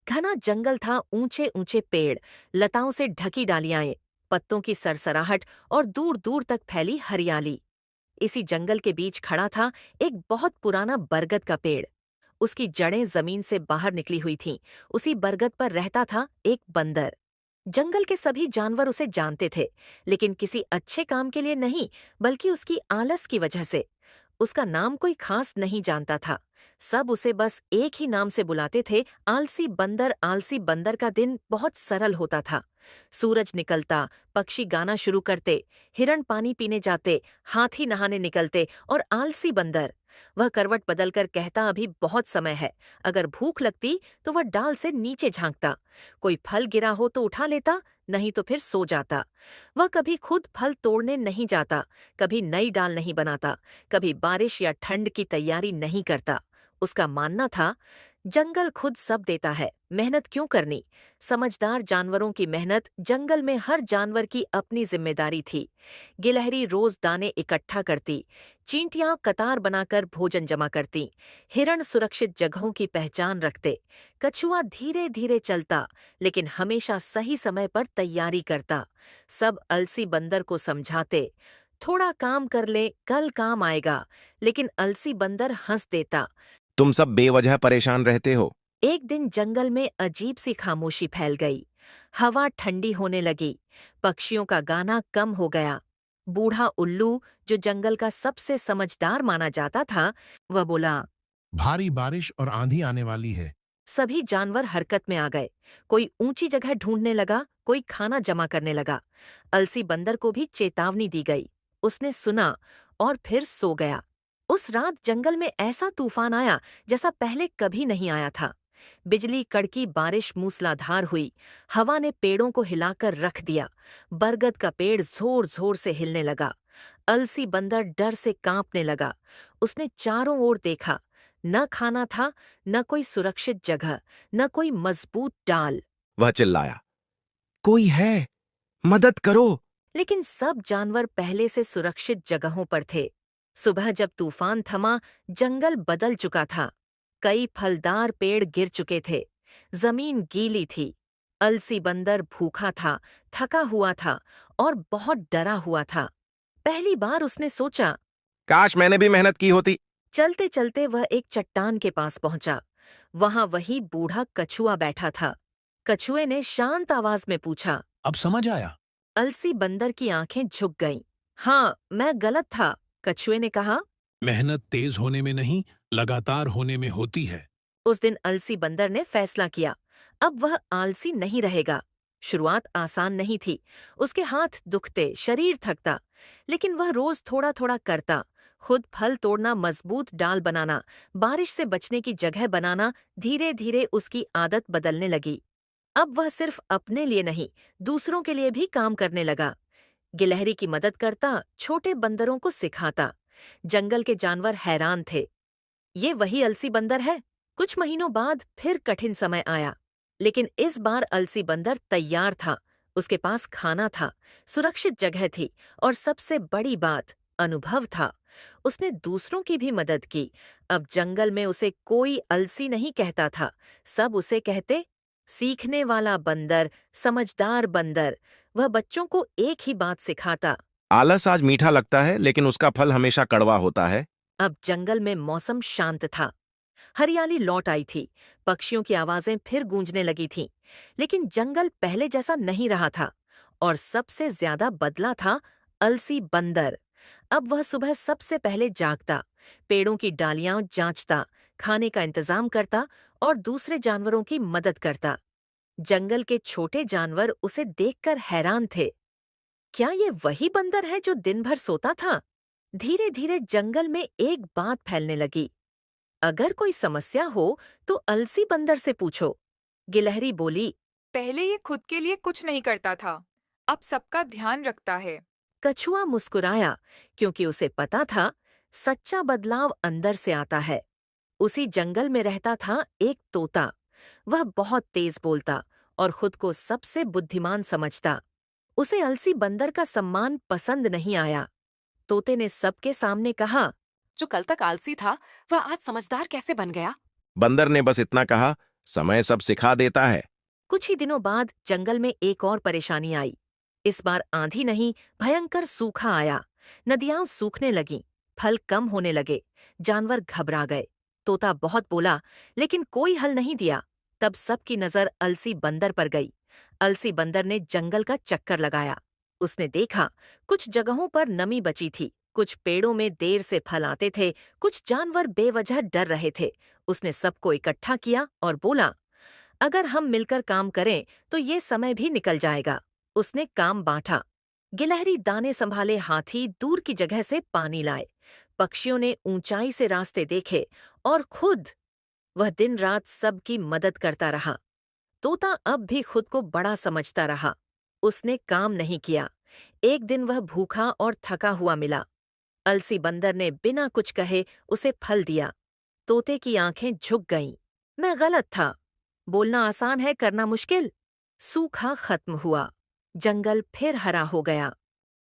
घना जंगल था, ऊंचे ऊंचे पेड़, लताओं से ढकी डालियां, पत्तों की सरसराहट और दूर दूर तक फैली हरियाली। इसी जंगल के बीच खड़ा था एक बहुत पुराना बरगद का पेड़। उसकी जड़ें जमीन से बाहर निकली हुई थीं। उसी बरगद पर रहता था एक बंदर। जंगल के सभी जानवर उसे जानते थे, लेकिन किसी अच्छे काम के लिए नहीं, बल्कि उसकी आलस की वजह से। उसका नाम कोई खास नहीं जानता था। सब उसे बस एक ही नाम से बुलाते थे, आलसी बंदर। आलसी बंदर का दिन बहुत सरल होता था। सूरज निकलता, पक्षी गाना शुरू करते, हिरण पानी पीने जाते, हाथी नहाने निकलते और आलसी बंदर वह करवट बदलकर कहता, अभी बहुत समय है। अगर भूख लगती तो वह डाल से नीचे झांकता। कोई फल गिरा हो तो उठा लेता, नहीं तो फिर सो जाता। वह कभी खुद फल तोड़ने नहीं जाता, कभी नई डाल नहीं बनाता, कभी बारिश या ठंड की तैयारी नहीं करता। उसका मानना था, जंगल खुद सब देता है, मेहनत क्यों करनी। समझदार जानवरों की मेहनत, जंगल में हर जानवर की अपनी जिम्मेदारी थी। गिलहरी रोज दाने इकट्ठा करती, चींटियां कतार बनाकर भोजन जमा करती, हिरण सुरक्षित जगहों की पहचान रखते, कछुआ धीरे धीरे चलता लेकिन हमेशा सही समय पर तैयारी करता। सब अलसी बंदर को समझाते, थोड़ा काम कर ले, कल काम आएगा। लेकिन अलसी बंदर हंस देता। तुम सब बेवजह परेशान रहते हो। एक दिन जंगल में अजीब सी खामोशी फैल गई। हवा ठंडी होने लगी, पक्षियों का गाना कम हो गया। बूढ़ा उल्लू, जो जंगल का सबसे समझदार माना जाता था, वह बोला, भारी बारिश और आंधी आने वाली है। सभी जानवर हरकत में आ गए। कोई ऊंची जगह ढूंढने लगा, कोई खाना जमा करने लगा। अलसी बंदर को भी चेतावनी दी गई। उसने सुना और फिर सो गया। उस रात जंगल में ऐसा तूफान आया जैसा पहले कभी नहीं आया था। बिजली कड़की, बारिश मूसलाधार हुई। हवा ने पेड़ों को हिलाकर रख दिया। बरगद का पेड़ जोर जोर से हिलने लगा। अलसी बंदर डर से कांपने लगा। उसने चारों ओर देखा। न खाना था, न कोई सुरक्षित जगह, न कोई मजबूत डाल। वह चिल्लाया, कोई है, मदद करो। लेकिन सब जानवर पहले से सुरक्षित जगहों पर थे। सुबह जब तूफान थमा, जंगल बदल चुका था। कई फलदार पेड़ गिर चुके थे। जमीन गीली थी। अलसी बंदर भूखा था, थका हुआ था और बहुत डरा हुआ था। पहली बार उसने सोचा। काश मैंने भी मेहनत की होती। चलते चलते वह एक चट्टान के पास पहुंचा। वहां वही बूढ़ा कछुआ बैठा था। कछुए ने शांत आवाज में पूछा। अब समझ आया। अलसी बंदर की आंखें झुक गईं। हाँ, मैं गलत था, कछुए ने कहा। मेहनत तेज होने में नहीं, लगातार होने में होती है। उस दिन अलसी बंदर ने फैसला किया, अब वह आलसी नहीं रहेगा। शुरुआत आसान नहीं थी। उसके हाथ दुखते, शरीर थकता, लेकिन वह रोज थोड़ा थोड़ा करता। खुद फल तोड़ना, मजबूत डाल बनाना, बारिश से बचने की जगह बनाना। धीरे धीरे उसकी आदत बदलने लगी। अब वह सिर्फ अपने लिए नहीं, दूसरों के लिए भी काम करने लगा। गिलहरी की मदद करता, छोटे बंदरों को सिखाता। जंगल के जानवर हैरान थे, ये वही अलसी बंदर है। कुछ महीनों बाद फिर कठिन समय आया, लेकिन इस बार अलसी बंदर तैयार था। उसके पास खाना था, सुरक्षित जगह थी और सबसे बड़ी बात, अनुभव था। उसने दूसरों की भी मदद की। अब जंगल में उसे कोई अलसी नहीं कहता था। सब उसे कहते, सीखने वाला बंदर, समझदार बंदर। वह बच्चों को एक ही बात सिखाता। आलस आज मीठा लगता है, लेकिन उसका फल हमेशा कड़वा होता है। अब जंगल में मौसम शांत था। हरियाली लौट आई थी। पक्षियों की आवाजें फिर गूंजने लगी थीं। लेकिन जंगल पहले जैसा नहीं रहा था। और सबसे ज्यादा बदला था अलसी बंदर। अब वह सुबह सबसे पहले जागता, पेड़ों की डालियां जांचता, खाने का इंतजाम करता और दूसरे जानवरों की मदद करता। जंगल के छोटे जानवर उसे देखकर हैरान थे। क्या ये वही बंदर है जो दिन भर सोता था? धीरे धीरे जंगल में एक बात फैलने लगी, अगर कोई समस्या हो तो अलसी बंदर से पूछो। गिलहरी बोली। पहले ये खुद के लिए कुछ नहीं करता था, अब सबका ध्यान रखता है। कछुआ मुस्कुराया, क्योंकि उसे पता था, सच्चा बदलाव अंदर से आता है। उसी जंगल में रहता था एक तोता। वह बहुत तेज बोलता और खुद को सबसे बुद्धिमान समझता। उसे अलसी बंदर का सम्मान पसंद नहीं आया। तोते ने सबके सामने कहा, जो कल तक आलसी था, वह आज समझदार कैसे बन गया? बंदर ने बस इतना कहा, समय सब सिखा देता है। कुछ ही दिनों बाद जंगल में एक और परेशानी आई। इस बार आंधी नहीं, भयंकर सूखा आया। नदियां सूखने लगीं, फल कम होने लगे, जानवर घबरा गए। तोता बहुत बोला, लेकिन कोई हल नहीं दिया। तब सबकी नजर अलसी बंदर पर गई। अलसी बंदर ने जंगल का चक्कर लगाया। उसने देखा, कुछ जगहों पर नमी बची थी, कुछ पेड़ों में देर से फल आते थे, कुछ जानवर बेवजह डर रहे थे। उसने सबको इकट्ठा किया और बोला, अगर हम मिलकर काम करें तो ये समय भी निकल जाएगा। उसने काम बांटा। गिलहरी दाने संभाले हाथी दूर की जगह से पानी लाए। पक्षियों ने ऊंचाई से रास्ते देखे और खुद वह दिन रात सबकी मदद करता रहा। तोता अब भी खुद को बड़ा समझता रहा। उसने काम नहीं किया। एक दिन वह भूखा और थका हुआ मिला। अलसी बंदर ने बिना कुछ कहे उसे फल दिया। तोते की आंखें झुक गईं। मैं गलत था। बोलना आसान है, करना मुश्किल। सूखा खत्म हुआ। जंगल फिर हरा हो गया।